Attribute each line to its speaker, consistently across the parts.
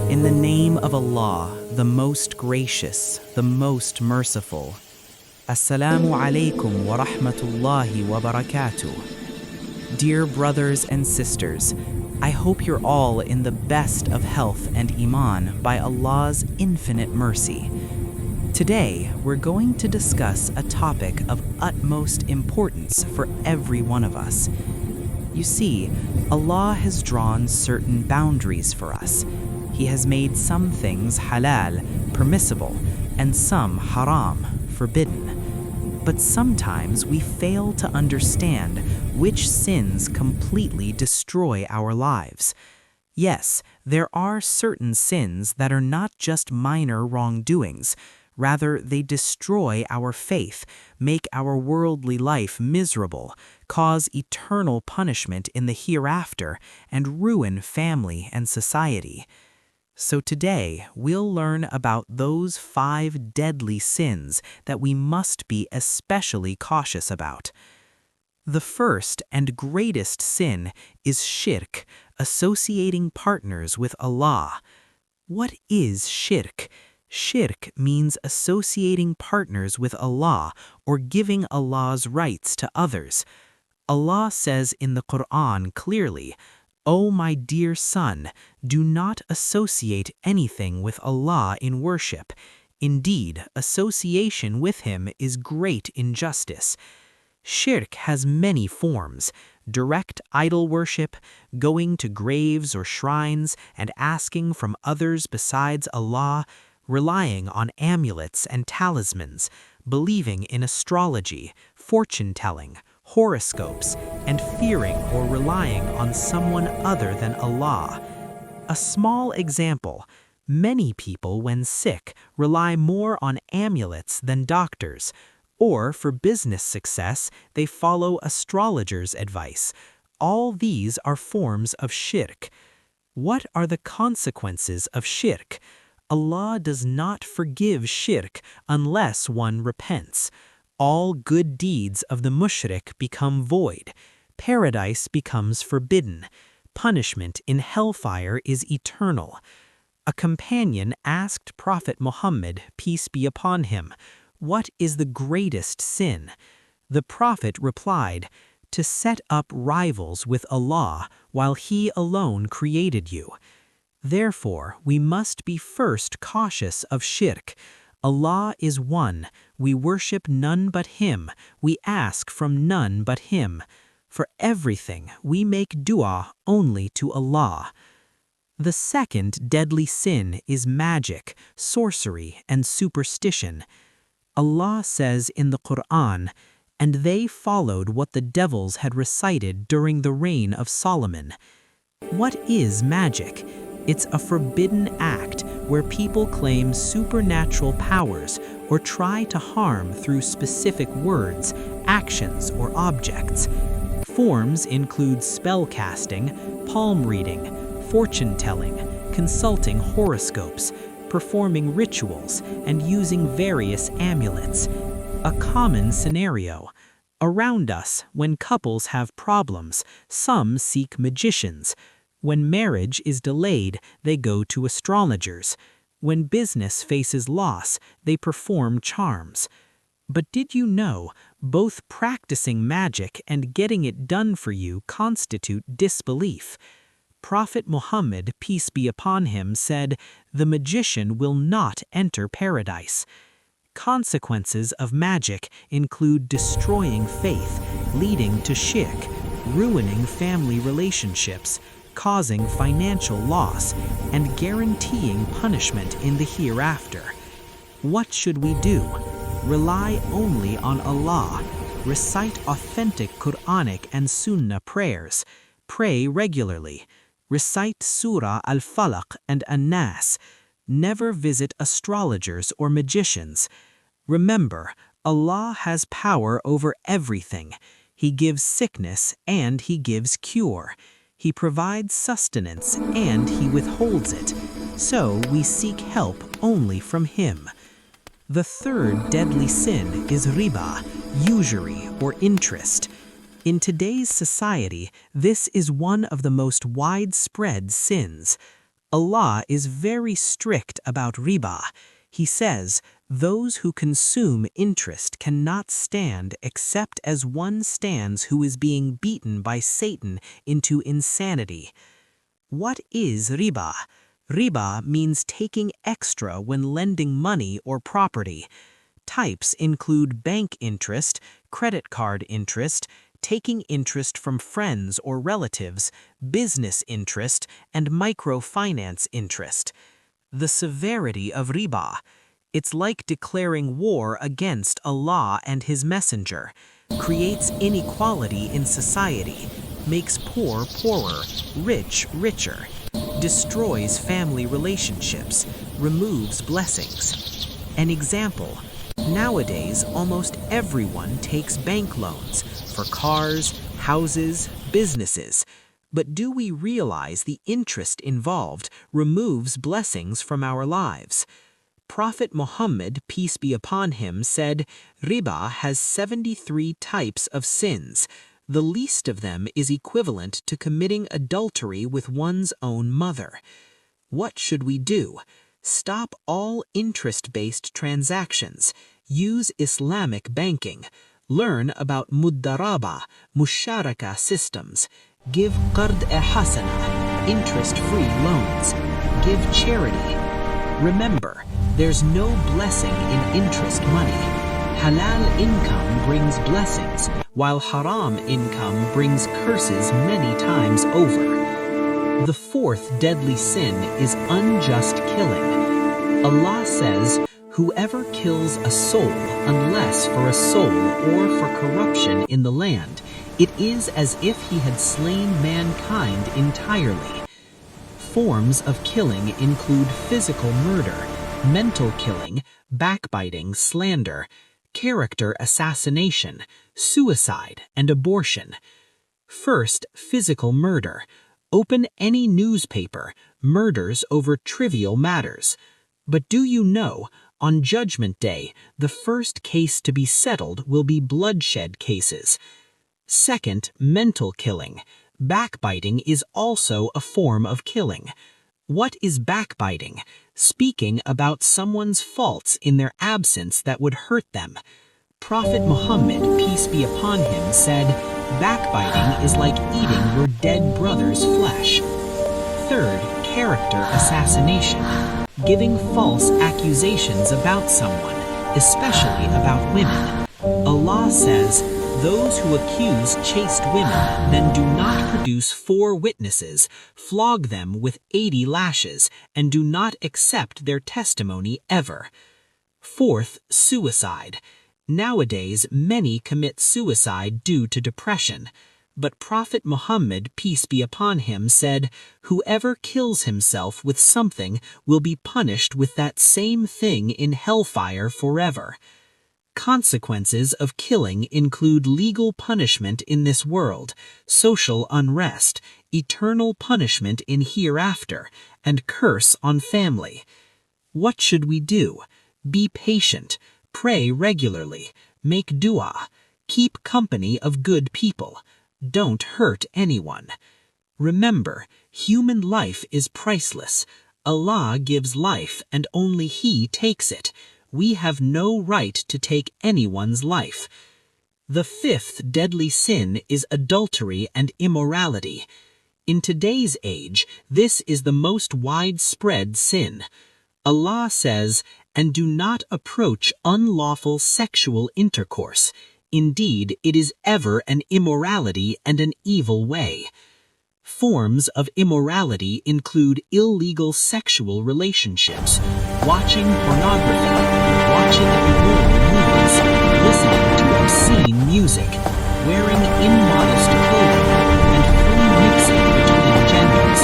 Speaker 1: In the name of Allah, the most gracious, the most merciful. Assalamu Alaikum wa Rahmatullahi wa Barakatuh. Dear brothers and sisters, I hope you're all in the best of health and iman by Allah's infinite mercy. Today, we're going to discuss a topic of utmost importance for every one of us. You see, Allah has drawn certain boundaries for us. He has made some things halal, permissible, and some haram, forbidden. But sometimes we fail to understand which sins completely destroy our lives. Yes, there are certain sins that are not just minor wrongdoings. Rather, they destroy our faith, make our worldly life miserable, cause eternal punishment in the hereafter, and ruin family and society. So today, we'll learn about those 5 deadly sins that we must be especially cautious about. The first and greatest sin is shirk, associating partners with Allah. What is shirk? Shirk means associating partners with Allah or giving Allah's rights to others. Allah says in the Quran clearly, "O my dear son, do not associate anything with Allah in worship. Indeed, association with Him is great injustice." Shirk has many forms: direct idol worship, going to graves or shrines and asking from others besides Allah, relying on amulets and talismans, believing in astrology, fortune-telling, horoscopes, and fearing or relying on someone other than Allah. A small example: many people when sick rely more on amulets than doctors, or for business success they follow astrologers' advice. All these are forms of shirk. What are the consequences of shirk? Allah does not forgive shirk unless one repents. All good deeds of the mushrik become void. Paradise becomes forbidden. Punishment in hellfire is eternal. A companion asked Prophet Muhammad, peace be upon him, "What is the greatest sin?" The Prophet replied, "To set up rivals with Allah while He alone created you." Therefore, we must be first cautious of shirk. Allah is one. We worship none but Him. We ask from none but Him. For everything, we make dua only to Allah. The second deadly sin is magic, sorcery, and superstition. Allah says in the Quran, "And they followed what the devils had recited during the reign of Solomon." What is magic? It's a forbidden act where people claim supernatural powers or try to harm through specific words, actions, or objects. Forms include spellcasting, palm reading, fortune-telling, consulting horoscopes, performing rituals, and using various amulets. A common scenario: around us, when couples have problems, some seek magicians. When marriage is delayed, they go to astrologers. When business faces loss, they perform charms. But did you know, both practicing magic and getting it done for you constitute disbelief? Prophet Muhammad, peace be upon him, said, "The magician will not enter paradise." Consequences of magic include destroying faith, leading to shirk, ruining family relationships, causing financial loss, and guaranteeing punishment in the hereafter. What should we do? Rely only on Allah. Recite authentic Quranic and Sunnah prayers. Pray regularly. Recite Surah Al-Falaq and An-Nas. Never visit astrologers or magicians. Remember, Allah has power over everything. He gives sickness and He gives cure. He provides sustenance and He withholds it. So we seek help only from Him. The third deadly sin is riba, usury, or interest. In today's society, this is one of the most widespread sins. Allah is very strict about riba. He says, "Those who consume interest cannot stand except as one stands who is being beaten by Satan into insanity." What is riba? Riba means taking extra when lending money or property. Types include bank interest, credit card interest, taking interest from friends or relatives, business interest, and microfinance interest. The severity of riba. It's like declaring war against Allah and His Messenger, creates inequality in society, makes poor poorer, rich richer, destroys family relationships, removes blessings. An example, nowadays almost everyone takes bank loans for cars, houses, businesses. But do we realize the interest involved removes blessings from our lives? Prophet Muhammad, peace be upon him, said, "Riba has 73 types of sins. The least of them is equivalent to committing adultery with one's own mother." What should we do? Stop all interest-based transactions. Use Islamic banking. Learn about mudaraba, musharaka systems. Give qard-e-hasana, interest-free loans. Give charity. Remember, there's no blessing in interest money. Halal income brings blessings, while haram income brings curses many times over. The fourth deadly sin is unjust killing. Allah says, "Whoever kills a soul, unless for a soul or for corruption in the land, it is as if he had slain mankind entirely." Forms of killing include physical murder, mental killing, backbiting, slander, character assassination, suicide, and abortion. First, physical murder. Open any newspaper, murders over trivial matters. But do you know, on Judgment Day, the first case to be settled will be bloodshed cases. Second, mental killing. Backbiting is also a form of killing. What is backbiting? Speaking about someone's faults in their absence that would hurt them. Prophet Muhammad, peace be upon him, said, "Backbiting is like eating your dead brother's flesh." Third, character assassination. Giving false accusations about someone, especially about women. Allah says, "Those who accuse chaste women, then do not produce 4 witnesses, flog them with 80 lashes, and do not accept their testimony ever." Fourth, suicide. Nowadays, many commit suicide due to depression. But Prophet Muhammad, peace be upon him, said, "Whoever kills himself with something will be punished with that same thing in hellfire forever." Consequences of killing include legal punishment in this world, social unrest, eternal punishment in hereafter, and curse on family. What should we do? Be patient, pray regularly, make dua, keep company of good people, don't hurt anyone. Remember, human life is priceless. Allah gives life and only He takes it. We have no right to take anyone's life. The fifth deadly sin is adultery and immorality. In today's age, this is the most widespread sin. Allah says, "And do not approach unlawful sexual intercourse. Indeed, it is ever an immorality and an evil way." Forms of immorality include illegal sexual relationships, watching pornography, watching immoral movies, listening to obscene music, wearing immodest clothing, and free mixing between genders.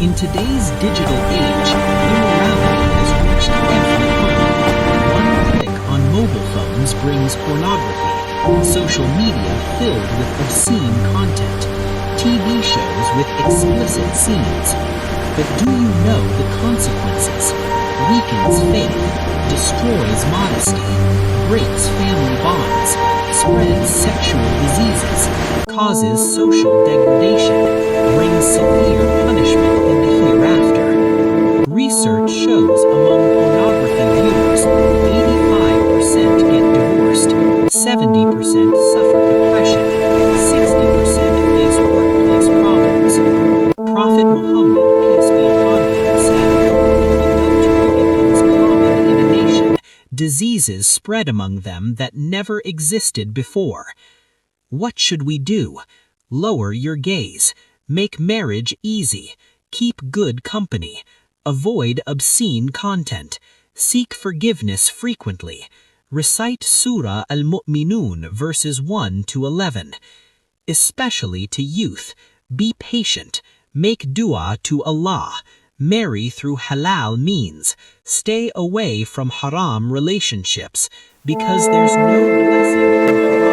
Speaker 1: In today's digital age, immorality has reached every home. One click on mobile phones brings pornography, social media filled with obscene content, TV shows with explicit scenes. But do you know the consequences? Weakens faith, destroys modesty, breaks family bonds, spreads sexual diseases, causes social degradation, brings severe punishment in the hereafter. Research shows among pornography viewers, 85% get divorced, 70% suffer depression, 60% face workplace problems. Prophet Muhammad, peace be upon him, said, "If adultery becomes common in a nation, diseases spread among them that never existed before." What should we do? Lower your gaze. Make marriage easy. Keep good company. Avoid obscene content. Seek forgiveness frequently. Recite Surah Al-Mu'minun verses 1 to 11. Especially to youth, be patient. Make dua to Allah. Marry through halal means. Stay away from haram relationships, because there's no blessing in haram.